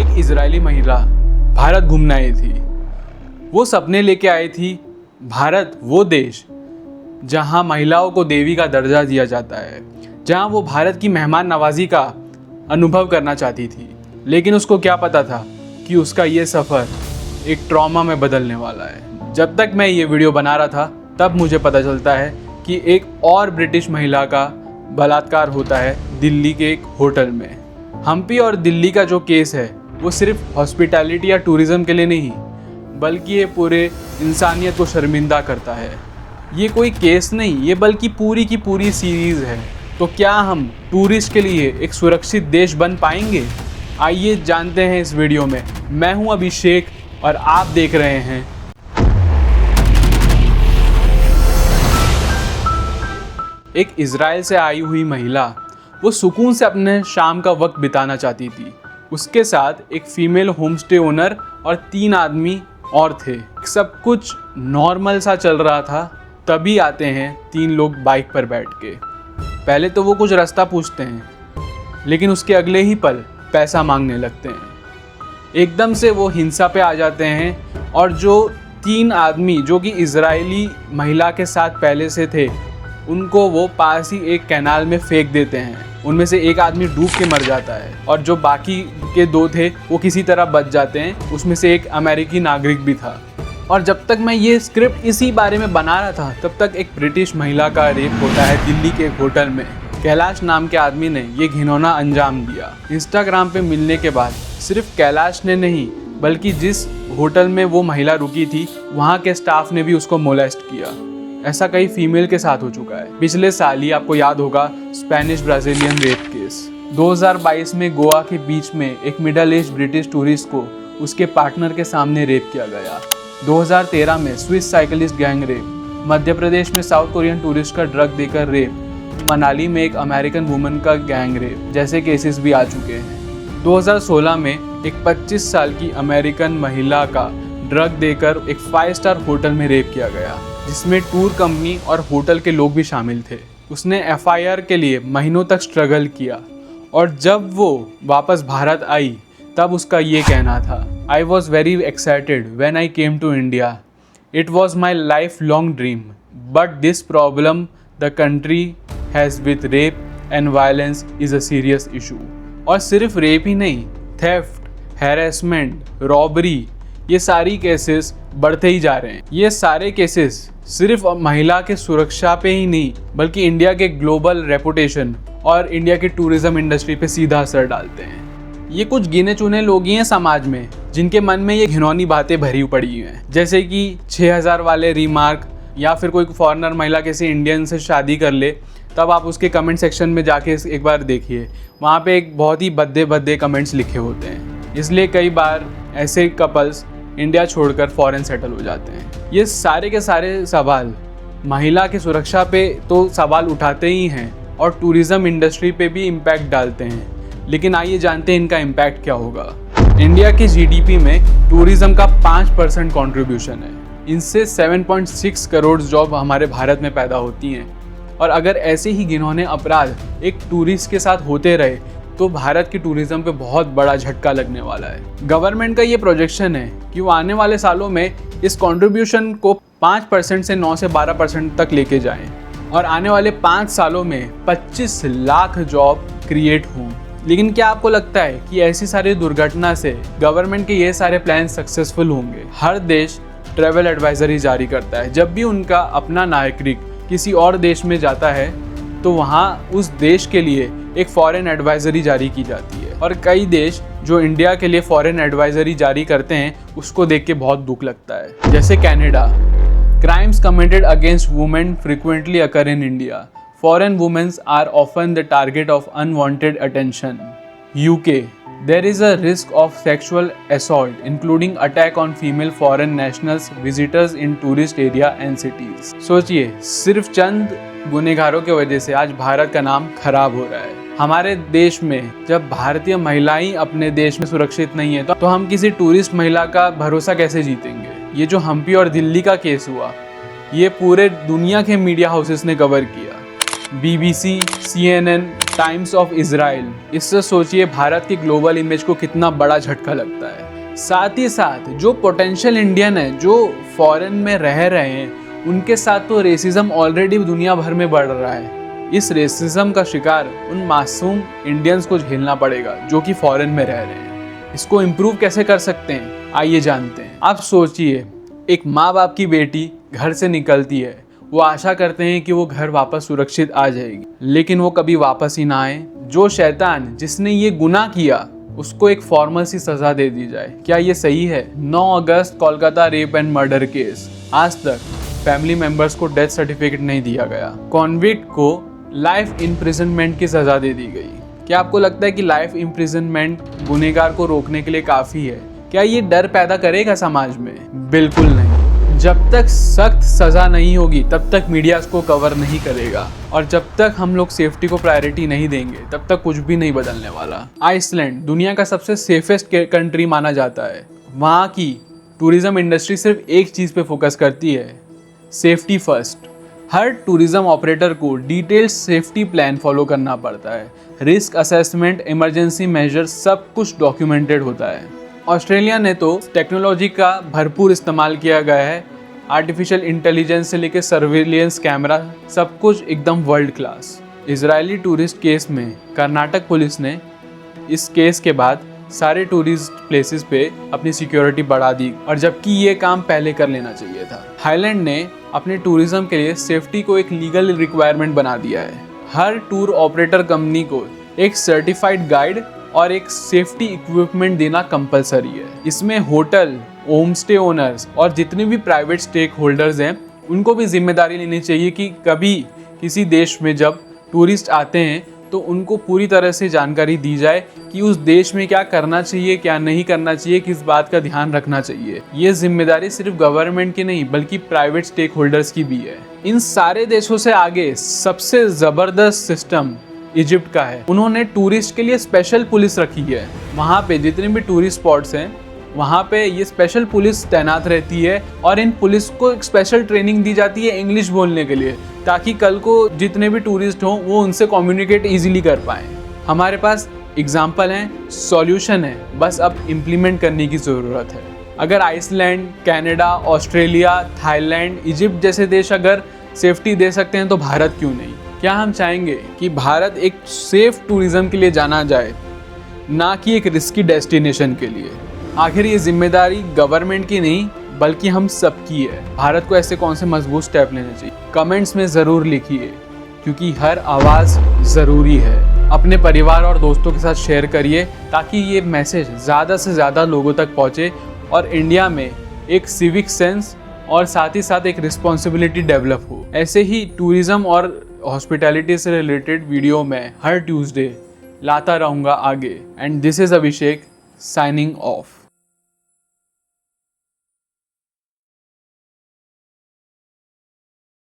एक इजरायली महिला भारत घूमने आई थी। वो सपने लेके आई थी भारत वो देश जहां महिलाओं को देवी का दर्जा दिया जाता है, जहां वो भारत की मेहमान नवाजी का अनुभव करना चाहती थी। लेकिन उसको क्या पता था कि उसका ये सफ़र एक ट्रॉमा में बदलने वाला है। जब तक मैं ये वीडियो बना रहा था तब मुझे पता चलता है कि एक और ब्रिटिश महिला का बलात्कार होता है दिल्ली के एक होटल में। हम्पी और दिल्ली का जो केस है वो सिर्फ हॉस्पिटैलिटी या टूरिज़्म के लिए नहीं, बल्कि ये पूरे इंसानियत को शर्मिंदा करता है। ये कोई केस नहीं, ये बल्कि पूरी की पूरी सीरीज़ है। तो क्या हम टूरिस्ट के लिए एक सुरक्षित देश बन पाएंगे? आइए जानते हैं इस वीडियो में। मैं हूं अभिषेक और आप देख रहे हैं एक इजराइल से आई हुई महिला। वो सुकून से अपने शाम का वक्त बिताना चाहती थी। उसके साथ एक फीमेल होमस्टे ओनर और 3 आदमी और थे। सब कुछ नॉर्मल सा चल रहा था, तभी आते हैं 3 लोग बाइक पर बैठ के। पहले तो वो कुछ रास्ता पूछते हैं, लेकिन उसके अगले ही पल पैसा मांगने लगते हैं। एकदम से वो हिंसा पे आ जाते हैं और जो 3 आदमी जो कि इजरायली महिला के साथ पहले से थे, उनको वो पास ही एक कैनाल में फेंक देते हैं। उनमें से एक आदमी डूब के मर जाता है और जो बाकी के 2 थे वो किसी तरह बच जाते हैं। उसमें से एक अमेरिकी नागरिक भी था। और जब तक मैं ये स्क्रिप्ट इसी बारे में बना रहा था तब तक एक ब्रिटिश महिला का रेप होता है दिल्ली के एक होटल में। कैलाश नाम के आदमी ने ये घिनौना अंजाम दिया। इंस्टाग्राम पे मिलने के बाद सिर्फ कैलाश ने नहीं, बल्कि जिस होटल में वो महिला रुकी थी वहाँ के स्टाफ ने भी उसको मोलेस्ट किया। ऐसा कई फीमेल के साथ हो चुका है। पिछले साल ही आपको याद होगा स्पेनिश ब्राज़ीलियन रेप केस। 2022 में गोवा के बीच में एक मिडल एज ब्रिटिश टूरिस्ट को उसके पार्टनर के सामने रेप किया गया। 2013 में Swiss cyclist gang rape. Madhya Pradesh में साउथ कोरियन टूरिस्ट का ड्रग देकर रेप। मनाली में एक अमेरिकन वुमन का गैंग रेप जैसे केसेस भी आ चुके हैं। 2016 में एक 25 साल की अमेरिकन महिला का ड्रग देकर एक 5 स्टार होटल में रेप किया गया, जिसमें टूर कंपनी और होटल के लोग भी शामिल थे। उसने FIR के लिए महीनों तक स्ट्रगल किया और जब वो वापस भारत आई तब उसका ये कहना था, I was very excited when I came to India. It was my lifelong dream. But this problem the country has with rape and violence is a serious issue. और सिर्फ रेप ही नहीं, थेफ्ट, हैरेसमेंट, रॉबरी, ये सारी cases बढ़ते ही जा रहे हैं। ये सारे केसेस सिर्फ महिला के सुरक्षा पे ही नहीं, बल्कि इंडिया के ग्लोबल रेपुटेशन और इंडिया की टूरिज्म इंडस्ट्री पे सीधा असर डालते हैं। ये कुछ गिने चुने लोग ही हैं समाज में जिनके मन में ये घिनौनी बातें भरी पड़ी हैं, जैसे कि 6000 वाले रिमार्क, या फिर कोई फॉरेनर महिला किसी इंडियन से शादी कर ले तब आप उसके कमेंट सेक्शन में जाके एक बार देखिए, वहाँ पे एक बहुत ही भद्दे कमेंट्स लिखे होते हैं। इसलिए कई बार ऐसे कपल्स इंडिया छोड़कर फॉरेन सेटल हो जाते हैं। ये सारे के सारे सवाल महिला की सुरक्षा पे तो सवाल उठाते ही हैं और टूरिज़्म इंडस्ट्री पे भी इम्पैक्ट डालते हैं। लेकिन आइए जानते हैं इनका इम्पैक्ट क्या होगा। इंडिया की GDP में टूरिज़्म का 5% कॉन्ट्रीब्यूशन है। इनसे 7.6 करोड़ जॉब हमारे भारत में पैदा होती हैं। और अगर ऐसे ही घिनौने अपराध एक टूरिस्ट के साथ होते रहे तो भारत की टूरिज्म पे बहुत बड़ा झटका लगने वाला है। गवर्नमेंट का ये प्रोजेक्शन है कि वो आने वाले सालों में इस कंट्रीब्यूशन को 5% से 9 से 12% तक लेके जाएं और आने वाले 5 सालों में 25 लाख जॉब क्रिएट हों। लेकिन क्या आपको लगता है कि ऐसी सारी दुर्घटना से गवर्नमेंट के ये सारे प्लान सक्सेसफुल होंगे? हर देश ट्रैवल एडवाइजरी जारी करता है। जब भी उनका अपना नागरिक किसी और देश में जाता है तो वहाँ उस देश के लिए एक फॉरेन एडवाइजरी जारी की जाती है। और कई देश जो इंडिया के लिए फॉरेन एडवाइजरी जारी करते हैं उसको देख के बहुत दुख लगता है। जैसे Canada, crimes committed against women frequently occur in India. Foreign womens are often the target of unwanted attention. UK, there is a risk of sexual assault including attack on female foreign nationals visitors in tourist area and cities। सोचिए, सिर्फ चंद गुनहगारों की वजह से आज भारत का नाम खराब हो रहा है। हमारे देश में जब भारतीय महिलाएं अपने देश में सुरक्षित नहीं है तो हम किसी टूरिस्ट महिला का भरोसा कैसे जीतेंगे? ये जो हम्पी और दिल्ली का केस हुआ, ये पूरे दुनिया के मीडिया हाउसेस ने कवर किया। BBC, CNN, times of Israel. इससे सोचिए भारत की ग्लोबल इमेज को कितना बड़ा झटका लगता है। साथ ही साथ जो पोटेंशियल इंडियन है जो फॉरेन में रह रहे हैं उनके साथ तो रेसिज्म ऑलरेडी दुनिया भर में बढ़ रहा है। इस रेसिज्म का शिकार उन मासूम इंडियंस को झेलना पड़ेगा जो कि फॉरेन में रह रहे हैं। इसको इम्प्रूव कैसे कर सकते हैं, आइए जानते हैं। आप सोचिए, एक माँ बाप की बेटी घर से निकलती है, वो आशा करते हैं कि वो घर वापस सुरक्षित आ जाएगी, लेकिन वो कभी वापस ही ना आए। जो शैतान जिसने ये गुनाह किया उसको एक फॉर्मल सी सजा दे दी जाए, क्या ये सही है? 9 अगस्त Kolkata rape and murder case, आज तक फैमिली मेंबर्स को डेथ सर्टिफिकेट नहीं दिया गया। कॉन्विक्ट को लाइफ इम्प्रिजनमेंट की सजा दे दी गई। क्या आपको लगता है कि लाइफ इम्प्रिजनमेंट गुनहगार को रोकने के लिए काफ़ी है? क्या ये डर पैदा करेगा समाज में? बिल्कुल नहीं। जब तक सख्त सज़ा नहीं होगी तब तक मीडिया इसको कवर नहीं करेगा, और जब तक हम लोग सेफ्टी को प्रायोरिटी नहीं देंगे तब तक कुछ भी नहीं बदलने वाला। आइसलैंड दुनिया का सबसे सेफेस्ट कंट्री माना जाता है। वहाँ की टूरिज़्म इंडस्ट्री सिर्फ एक चीज़ पे फोकस करती है, सेफ्टी फर्स्ट। हर टूरिज्म ऑपरेटर को डिटेल्ड सेफ्टी प्लान फॉलो करना पड़ता है। रिस्क असेसमेंट, इमरजेंसी मेजर सब कुछ डॉक्यूमेंटेड होता है। ऑस्ट्रेलिया ने तो टेक्नोलॉजी का भरपूर इस्तेमाल किया गया है। आर्टिफिशियल इंटेलिजेंस से लेकर सर्विलियंस कैमरा, सब कुछ एकदम world class. Israeli tourist case में कर्नाटक पुलिस ने इस केस के बाद सारे टूरिस्ट प्लेसेस पे अपनी सिक्योरिटी बढ़ा दी, और जबकि ये काम पहले कर लेना चाहिए था। थाईलैंड ने अपने टूरिज्म के लिए सेफ्टी को एक लीगल रिक्वायरमेंट बना दिया है। हर टूर ऑपरेटर कंपनी को एक सर्टिफाइड गाइड और एक सेफ्टी इक्विपमेंट देना कंपलसरी है। इसमें होटल, होम स्टे ओनर्स और जितने भी प्राइवेट स्टेक होल्डर्स हैं उनको भी जिम्मेदारी लेनी चाहिए कि कभी किसी देश में जब टूरिस्ट आते हैं तो उनको पूरी तरह से जानकारी दी जाए कि उस देश में क्या करना चाहिए, क्या नहीं करना चाहिए, किस बात का ध्यान रखना चाहिए। ये जिम्मेदारी सिर्फ गवर्नमेंट की नहीं बल्कि प्राइवेट स्टेक होल्डर्स की भी है। इन सारे देशों से आगे सबसे ज़बरदस्त सिस्टम इजिप्ट का है। उन्होंने टूरिस्ट के लिए स्पेशल पुलिस रखी है। वहाँ पे जितने भी टूरिस्ट स्पॉट्स हैं वहाँ पे ये स्पेशल पुलिस तैनात रहती है, और इन पुलिस को एक स्पेशल ट्रेनिंग दी जाती है इंग्लिश बोलने के लिए, ताकि कल को जितने भी टूरिस्ट हों वो उनसे कम्युनिकेट इजीली कर पाएँ। हमारे पास एग्जाम्पल हैं, सॉल्यूशन है, बस अब इम्प्लीमेंट करने की ज़रूरत है। अगर Iceland, Canada, Australia, Thailand, Egypt जैसे देश अगर सेफ्टी दे सकते हैं तो भारत क्यों नहीं? क्या हम चाहेंगे कि भारत एक सेफ टूरिज्म के लिए जाना जाए, ना कि एक रिस्की डेस्टिनेशन के लिए? आखिर ये जिम्मेदारी गवर्नमेंट की नहीं बल्कि हम सबकी है। भारत को ऐसे कौन से मजबूत स्टेप लेने चाहिए? कमेंट्स में ज़रूर लिखिए, क्योंकि हर आवाज़ ज़रूरी है। अपने परिवार और दोस्तों के साथ शेयर करिए ताकि ये मैसेज ज़्यादा से ज़्यादा लोगों तक पहुँचे और इंडिया में एक सिविक सेंस और साथ ही साथ एक रिस्पॉन्सिबिलिटी डेवलप हो। ऐसे ही टूरिज़्म और हॉस्पिटैलिटी से रिलेटेड वीडियो मैं हर ट्यूसडे लाता रहूँगा आगे। And this is Abhishek signing off.